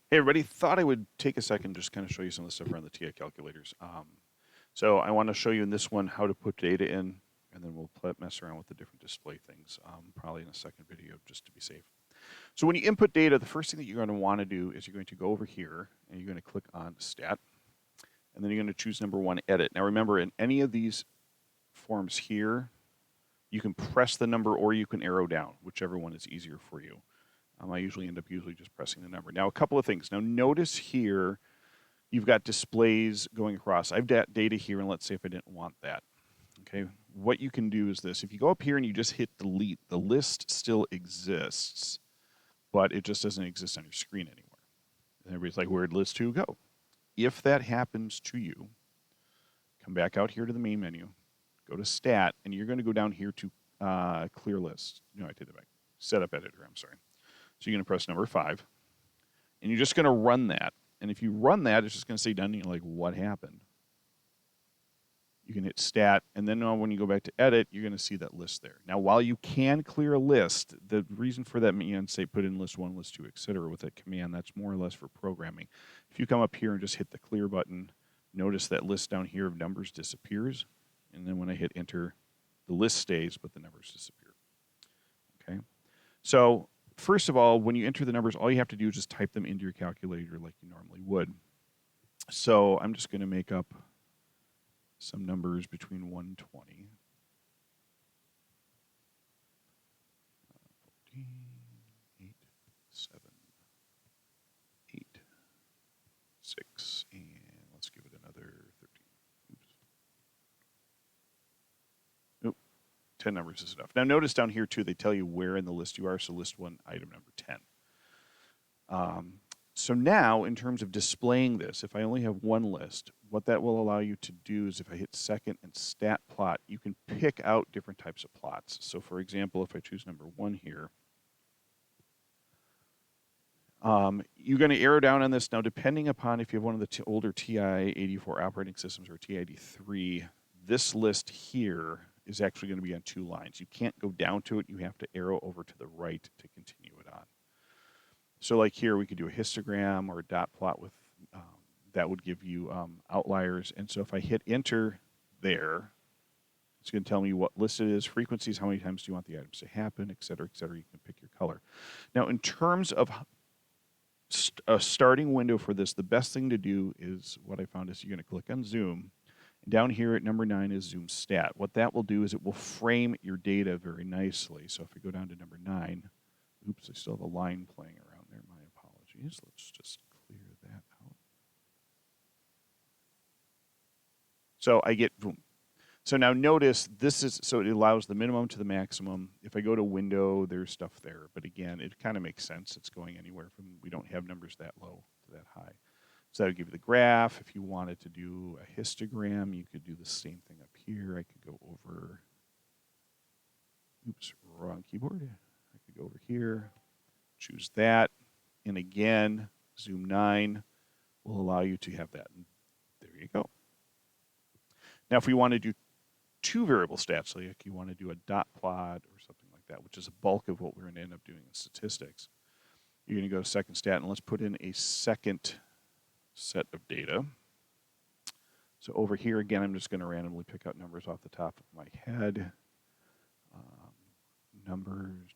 Hey everybody, thought I would take a second just kind of show you some of the stuff around the TI calculators. So I want to show you in this one how to put data in, and then we'll mess around with the different display things, probably in a second video just to be safe. So when you input data, the first thing that you're going to want to do is you're going to go over here and you're going to click on Stat, and then you're going to choose number 1, Edit. Now remember, in any of these forms here, you can press the number or you can arrow down, whichever one is easier for you. I usually end up just pressing the number. Now, a couple of things. Now, notice here, you've got displays going across. I've got data here, and let's say if I didn't want that. Okay, what you can do is this. If you go up here and you just hit delete, the list still exists, but it just doesn't exist on your screen anymore. And everybody's like, where'd list 2 go? If that happens to you, come back out here to the main menu, go to Stat, and you're going to go down here to Clear List. No, I did it back. Setup Editor, I'm sorry. So you're going to press number 5, and you're just going to run that. And if you run that, it's just going to say down here, like, what happened? You can hit Stat, and then when you go back to Edit, you're going to see that list there. Now, while you can clear a list, the reason for that, say put in list 1, list 2, etc. with that command, that's more or less for programming. If you come up here and just hit the clear button, notice that list down here of numbers disappears, and then when I hit Enter, the list stays, but the numbers disappear. Okay? So first of all, when you enter the numbers, all you have to do is just type them into your calculator like you normally would. So I'm just going to make up some numbers between 1 and 20. 14, 8, 7, 8, 6, and let's give it another 13. Oops. Nope, 10 numbers is enough. Now notice down here too, they tell you where in the list you are, so list 1, item number 10. So now, in terms of displaying this, if I only have one list, what that will allow you to do is if I hit second and stat plot, you can pick out different types of plots. So for example, if I choose number 1 here, you're going to arrow down on this. Now, depending upon if you have one of the older TI-84 operating systems or TI-83, this list here is actually going to be on 2 lines. You can't go down to it. You have to arrow over to the right to continue it on. So like here, we could do a histogram or a dot plot with, that would give you outliers. And so if I hit enter there, it's going to tell me what list it is, frequencies, how many times do you want the items to happen, et cetera, et cetera. You can pick your color. Now, in terms of a starting window for this, the best thing to do is what I found is you're going to click on zoom. And down here at number 9 is zoom stat. What that will do is it will frame your data very nicely. So if we go down to number 9, oops, I still have a line playing around there. My apologies. Let's just clear that out. So I get boom. So now notice this is, so it allows the minimum to the maximum. If I go to window, there's stuff there. But again, it kind of makes sense. It's going anywhere from, we don't have numbers that low to that high. So that would give you the graph. If you wanted to do a histogram, you could do the same thing up here. I could go over, oops, wrong keyboard. I could go over here, choose that. And again, zoom 9 will allow you to have that. And there you go. Now, if we want to do 2 variable stats, like you want to do a dot plot or something like that, which is a bulk of what we're going to end up doing in statistics, you're going to go to second stat, and let's put in a second set of data. So over here, again, I'm just going to randomly pick out numbers off the top of my head. Numbers.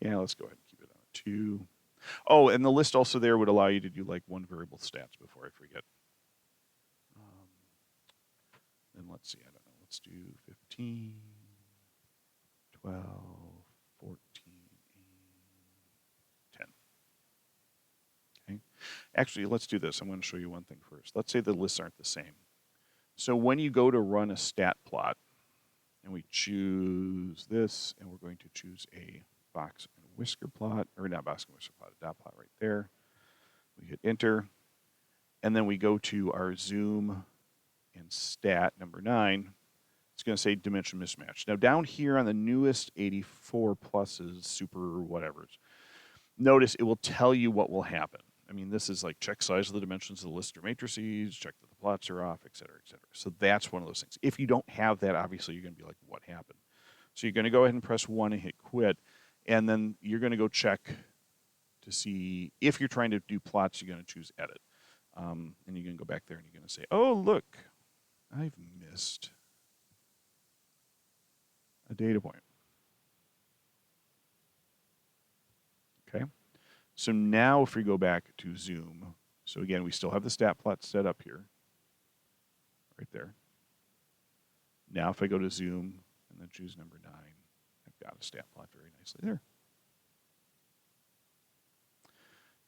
Yeah, let's go ahead and keep it on a 2. Oh, and the list also there would allow you to do like 1 variable stats before I forget. Then let's see, I don't know, let's do 15, 12, 14, and 10. Okay. Actually, let's do this. I'm going to show you one thing first. Let's say the lists aren't the same. So when you go to run a stat plot, and we choose this, and we're going to choose a box and whisker plot, or not box and whisker plot, a dot plot right there. We hit enter, and then we go to our zoom and stat number 9. It's going to say dimension mismatch. Now down here on the newest 84 pluses, super whatevers, notice it will tell you what will happen. I mean, this is like check size of the dimensions of the list or matrices, check that the plots are off, et cetera, et cetera. So that's one of those things. If you don't have that, obviously you're going to be like, what happened? So you're going to go ahead and press 1 and hit quit, and then you're going to go check to see if you're trying to do plots. You're going to choose edit, and you're going to go back there and you're going to say, oh, look, I've missed a data point. Okay, so now if we go back to zoom, so again, we still have the stat plot set up here, right there. Now if I go to zoom and then choose number 9, I've got a stat plot very nicely there.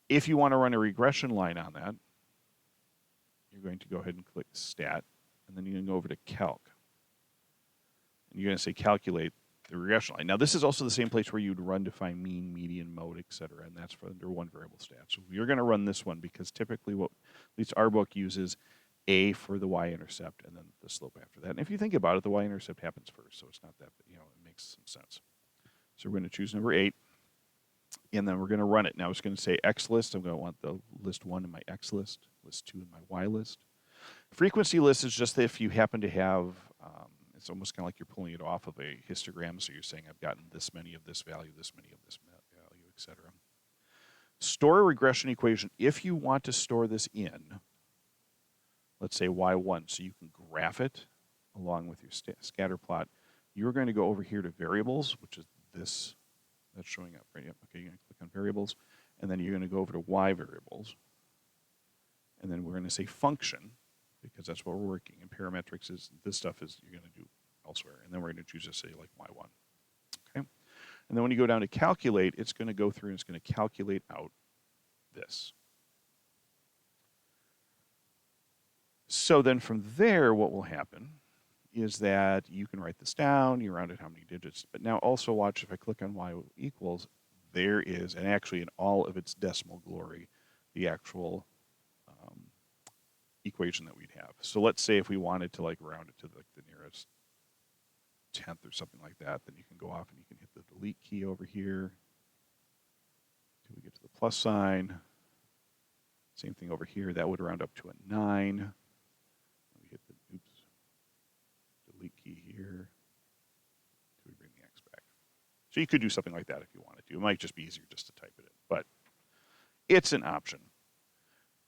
If you want to run a regression line on that, you're going to go ahead and click stat, and then you're going to go over to calc. And you're going to say calculate the regression line. Now this is also the same place where you'd run define mean, median, mode, etc., and that's for under one variable stat. So you're going to run this one because typically what at least our book uses a for the y-intercept and then the slope after that. And if you think about it, the y-intercept happens first, so it's not that, it makes some sense. So we're going to choose number 8, and then we're going to run it. Now it's going to say X list. I'm going to want the list 1 in my X list, list 2 in my Y list. Frequency list is just if you happen to have, it's almost kind of like you're pulling it off of a histogram, so you're saying I've gotten this many of this value, this many of this value, etc. Store a regression equation. If you want to store this in, let's say Y1, so you can graph it along with your scatter plot, you're going to go over here to variables, which is this that's showing up right. Yep. Okay, you're going to click on variables, and then you're going to go over to Y variables, and then we're going to say function, because that's what we're working. And parametrics is this stuff is you're going to do elsewhere, and then we're going to choose to say like Y1. Okay, and then when you go down to calculate, it's going to go through and it's going to calculate out this. So then from there, what will happen is that you can write this down, you round it how many digits, but now also watch if I click on y equals, there is, and actually in all of its decimal glory, the actual equation that we'd have. So let's say if we wanted to like round it to like the nearest 10th or something like that, then you can go off and you can hit the delete key over here till we get to the plus sign. Same thing over here, that would round up to a 9. We hit the delete key here till we bring the X back. So you could do something like that if you wanted to. It might just be easier just to type it in, but it's an option.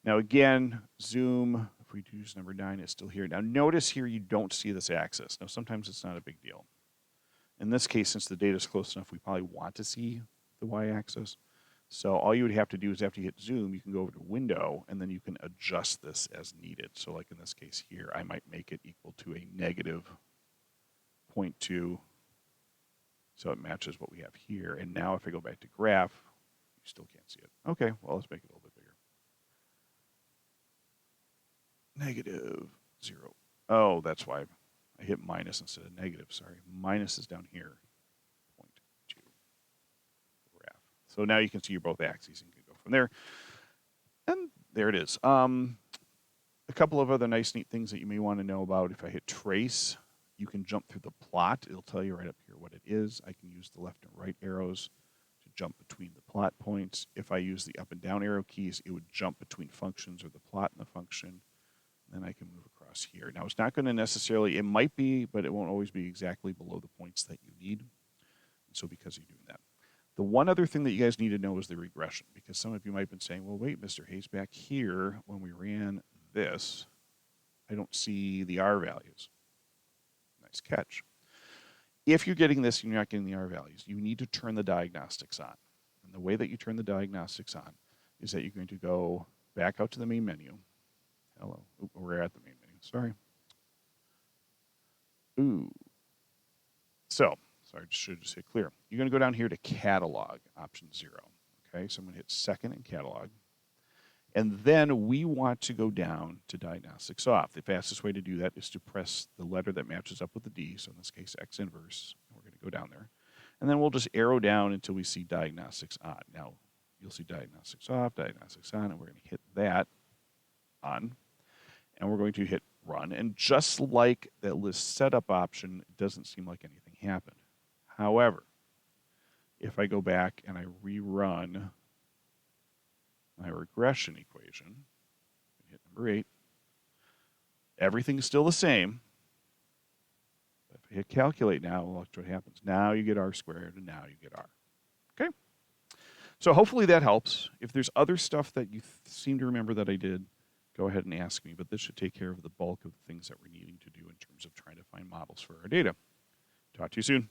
Now again, zoom, if we choose number 9, it's still here. Now notice here you don't see this axis. Now sometimes it's not a big deal. In this case, since the data is close enough, we probably want to see the y-axis. So all you would have to do is after you hit zoom, you can go over to window, and then you can adjust this as needed. So like in this case here, I might make it equal to a negative 0.2. So it matches what we have here. And now if I go back to graph, you still can't see it. Okay, well, let's make it a little bit bigger. Negative 0. Oh, that's why I hit minus instead of negative. Sorry. Minus is down here. 0.2. Graph. So now you can see your both axes and you can go from there. And there it is. A couple of other nice, neat things that you may want to know about. If I hit trace, you can jump through the plot. It'll tell you right up here what it is. I can use the left and right arrows to jump between the plot points. If I use the up and down arrow keys, it would jump between functions or the plot and the function. Then I can move across here. Now, it's not going to necessarily, it might be, but it won't always be exactly below the points that you need. And so because you're doing that. The one other thing that you guys need to know is the regression, because some of you might have been saying, well, wait, Mr. Hayes, back here, when we ran this, I don't see the R values. Nice catch. If you're getting this and you're not getting the R values, you need to turn the diagnostics on. And the way that you turn the diagnostics on is that you're going to go back out to the main menu. Hello. Ooh, we're at the main menu. Sorry. Ooh. So, sorry, should just hit clear. You're going to go down here to catalog, option 0. Okay, so I'm going to hit second in catalog. And then we want to go down to diagnostics off. The fastest way to do that is to press the letter that matches up with the D. So in this case, X inverse. And we're going to go down there. And then we'll just arrow down until we see diagnostics on. Now, you'll see diagnostics off, diagnostics on, and we're going to hit that on. And we're going to hit run. And just like that list setup option, it doesn't seem like anything happened. However, if I go back and I rerun my regression equation, hit number 8, everything's still the same. But if I Hit calculate now. Watch what happens. Now you get r squared, and now you get r. Okay? So hopefully that helps. If there's other stuff that you seem to remember that I did, go ahead and ask me. But this should take care of the bulk of the things that we're needing to do in terms of trying to find models for our data. Talk to you soon.